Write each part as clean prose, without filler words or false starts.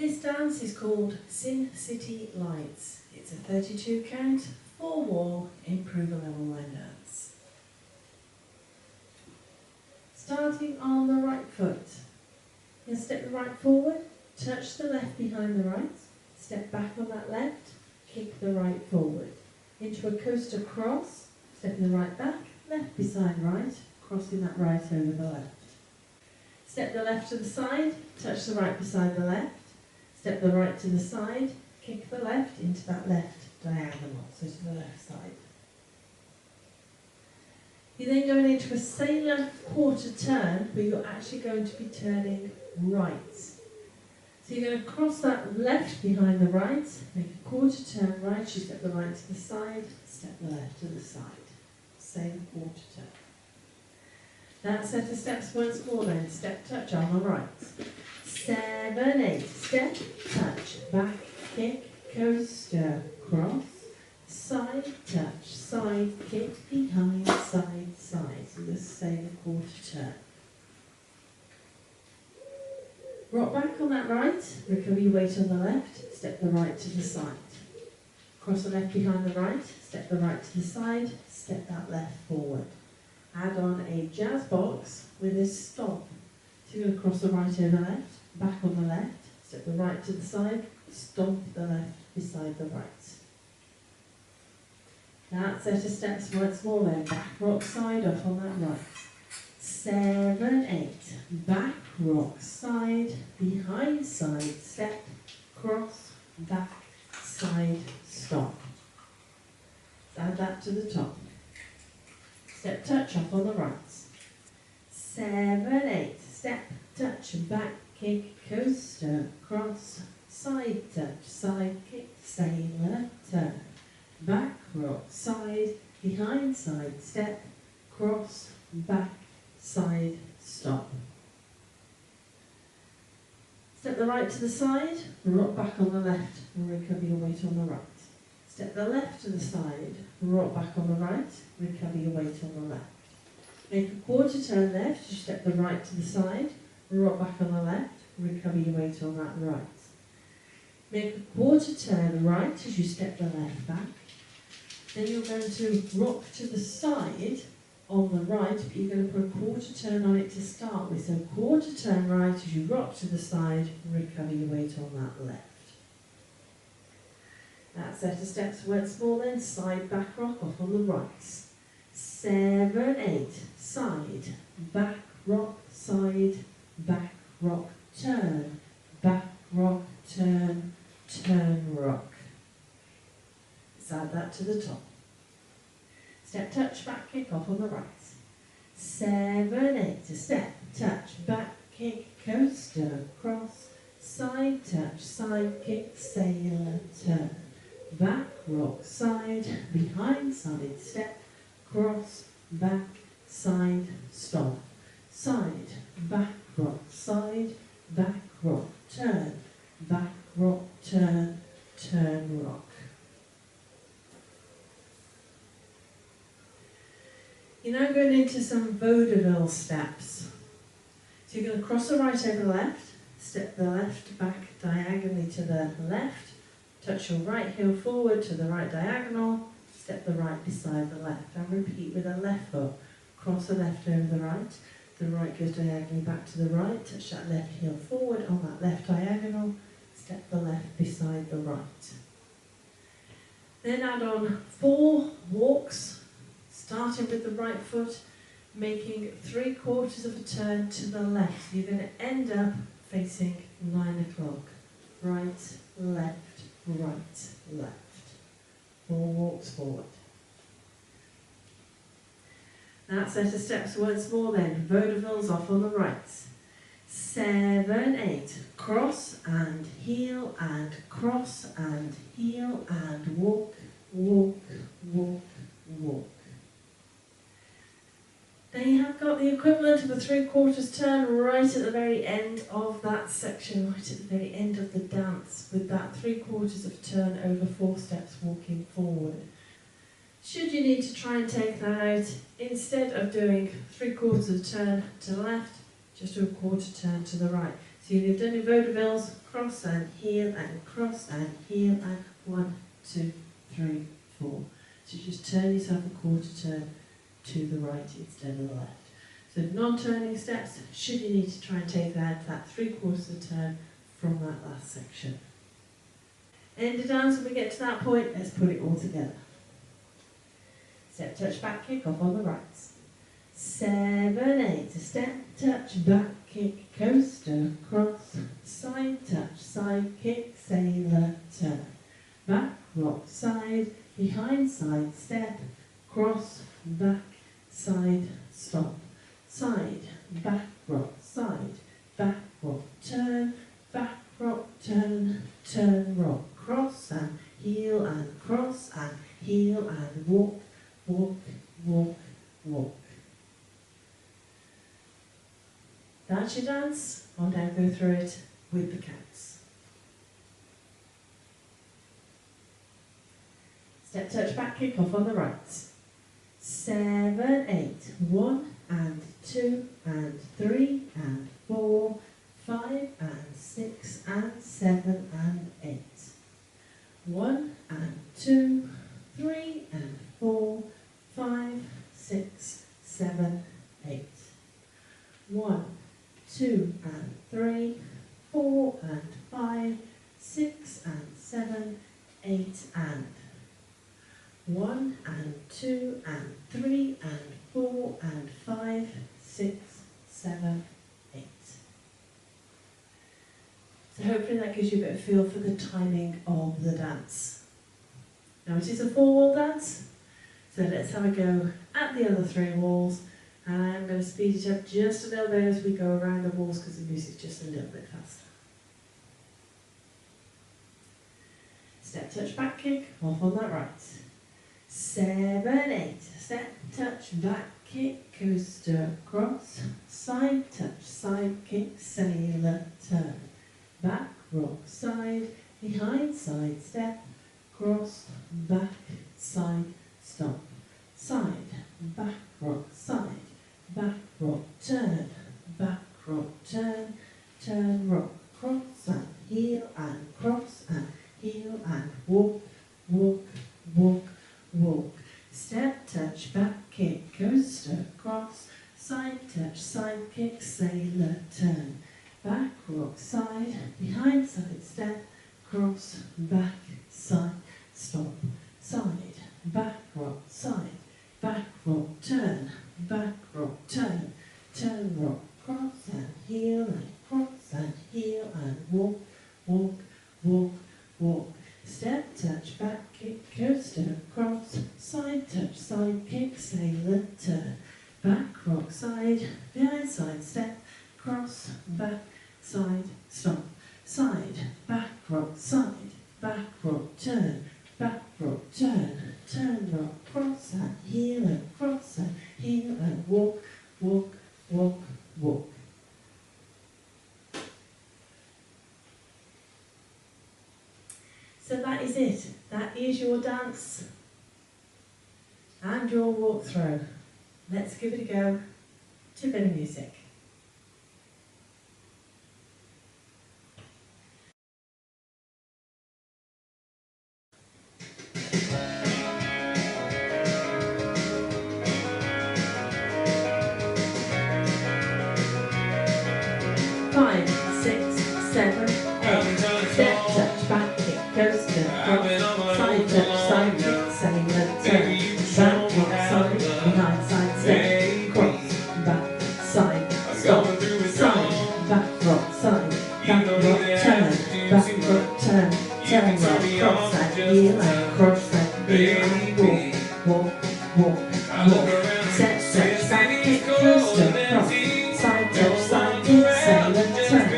This dance is called Sin City Lights. It's a 32 count, 4 wall, improver level line dance. Starting on the right foot. You'll step the right forward, touch the left behind the right, step back on that left, kick the right forward. Into a coaster cross, stepping the right back, left beside right, crossing that right over the left. Step the left to the side, touch the right beside the left, step the right to the side, kick the left into that left diagonal, so to the left side. You're then going into a sailor quarter turn, but you're actually going to be turning right. So you're going to cross that left behind the right, make a quarter turn right, you step the right to the side, step the left to the side. Sailor quarter turn. That set of steps once more then, step touch on the right. 7, 8, step, touch, back, kick, coaster, cross, side, touch, side, kick, behind, side, side. So this sailor quarter turn. Rock back on that right, recover your weight on the left, step the right to the side. Cross the left behind the right, step the right to the side, step that left forward. Add on a jazz box with a stomp. So you're going to cross the right over left, back on the left, step the right to the side, stomp the left beside the right. That set of steps once more then, back rock side off on that right. 7, 8, back rock side, behind side, step, cross, back, side, stop. Add that to the top. Step touch off on the right. 7, 8, step, touch, back, kick, coaster, cross, side touch, side kick, sailor, turn. Back rock, side, behind side, step, cross, back, side, stop. Step the right to the side, rock back on the left, and recover your weight on the right. Step the left to the side, rock back on the right, recover your weight on the left. Make a quarter turn left, you step the right to the side, rock back on the left, recover your weight on that right. Make a quarter turn right as you step the left back. Then you're going to rock to the side on the right, but you're going to put a quarter turn on it to start with. So quarter turn right as you rock to the side, recover your weight on that left. That set of steps once more then, side back rock off on the right. 7, 8, side, back rock, side, back rock, turn, back rock, turn, turn rock. Let's add that to the top. Step touch, back kick off on the right. 7, 8, step, touch, back kick, coaster, cross, side touch, side kick, sailor, turn. Back, rock, side, behind, side, step, cross, back, side, stop. Side, back, rock, side, back, rock, turn, back, rock, turn, turn, rock. You're now going into some vaudeville steps. So you're going to cross the right over the left, step the left back diagonally to the left, touch your right heel forward to the right diagonal, step the right beside the left, and repeat with the left foot. Cross the left over the right goes diagonally back to the right, touch that left heel forward on that left diagonal, step the left beside the right. Then add on 4 walks, starting with the right foot, making 3/4 of a turn to the left. You're going to end up facing 9 o'clock. Right, left, right, left. 4 walks forward. That set of steps once more then. Vaudevilles off on the right. 7, 8. Cross and heel and cross and heel and walk, walk, walk, walk. Then you have got the equivalent of a 3/4 turn right at the very end of that section, right at the very end of the dance, with that 3/4 of turn over 4 steps walking forward. Should you need to try and take that out, instead of doing 3/4 turn to the left, just do a quarter turn to the right. So you've done your vaudevilles, cross and heel and cross and heel and 1, 2, 3, 4. So just turn yourself a quarter turn to the right instead of the left. So non-turning steps, should you need to try and take that 3/4 turn from that last section. End of dance, when we get to that point, let's put it all together. Step, touch, back kick off on the rights. 7, 8, step, touch, back kick, coaster, cross, side touch, side kick, sailor, turn. Back, rock, side, behind, side, step, cross, back, side, stop. Side, back, rock, side, back, rock, turn, turn, rock, cross and heel and cross and heel and walk, walk, walk, walk. That's your dance. I'll now go through it with the counts. Step, touch, back kick off on the right. 7, 8, 1 and 2 and 3 and 4, 5 and 6 and 7 and 8. 1 and 2, 3 and 4, 5, 6, 7, 8. 1, 2 and 3, 4 and 5, 6 and 7, 8 and 1 and 2 and 3 and 4 and 5, 6, 7, 8. So hopefully that gives you a bit of feel for the timing of the dance. Now it is a 4-wall dance, so let's have a go at the other 3 walls. And I'm going to speed it up just a little bit as we go around the walls because the music's just a little bit faster. Step, touch, back kick, off on that right. 7, 8, step, touch, back kick, coaster, cross, side touch, side kick, sailor, turn. Back, rock, side, behind, side, step, cross, back, side, stop. Side, back, rock, side, back, rock, turn, turn, rock, cross and heel and walk, walk, walk, walk. Step, touch, back kick, coaster, cross, side touch, side kick, sailor, turn. Back, rock, side, behind, side, step, cross, back, side, stop. Side, back, rock, side, back, rock, turn, turn, rock, cross and heel and walk, walk, walk, walk. Step, touch, back kick, coaster, cross, side touch, side kick, sailor, turn. Back, rock, side, behind, side, step, cross, back, side, stop. Side, back, rock, turn, turn, rock, cross and heel and walk, walk, walk, walk. So that is it. That is your dance and your walkthrough. Let's give it a go to a bit of music. Five, 6, 7, 8. Step, touch, back kick, coaster, cross, side touch, side kick, sailor, turn. Back, rock, side, behind, side, step, cross, back, side, stop. Side, back, rock, side, back, rock, turn, turn, rock, cross and heel and cross and heel and walk, walk, walk, walk. Step, touch, back kick, coaster, cross, side touch, side kick, sailor, turn.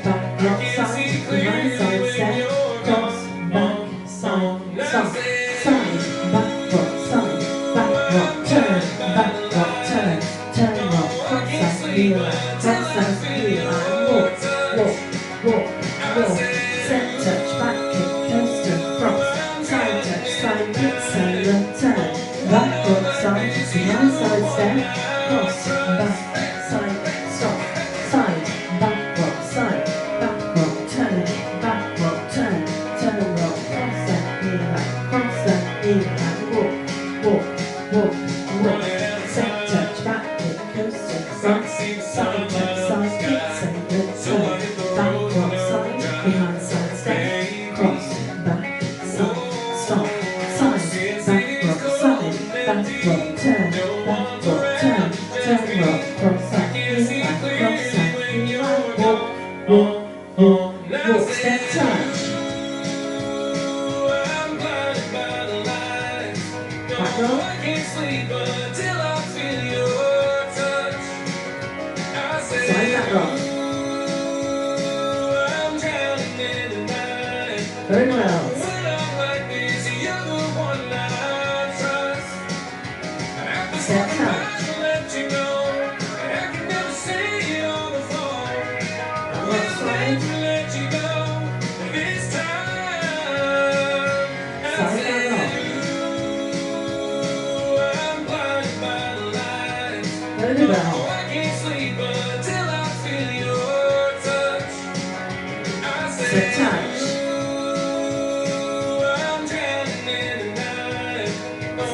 Back, rock, side, behind, side, step, cross, back, side, stop. Side, back, rock, side, back, rock, turn, turn, rock, cross and heel and walk, walk, walk, walk. Step, touch, back kick, coaster, cross, side touch, side kick, sailor, turn. Back, rock, side, behind, side, step, cross, back, side, stop. Side, back, rock, side, Walk, step, touch. Back rock. Side back rock. Very well. Step, touch. Rock side. Side back rock. Very well. Step, touch.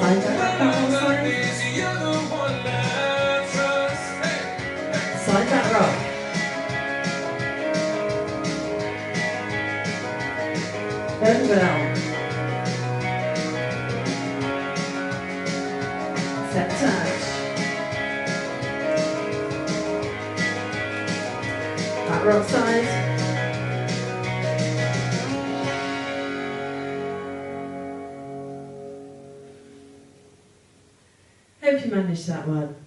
Side back rock, back on side. Side back rock. Very well. Step, touch. Back rock side. Hope you managed that one.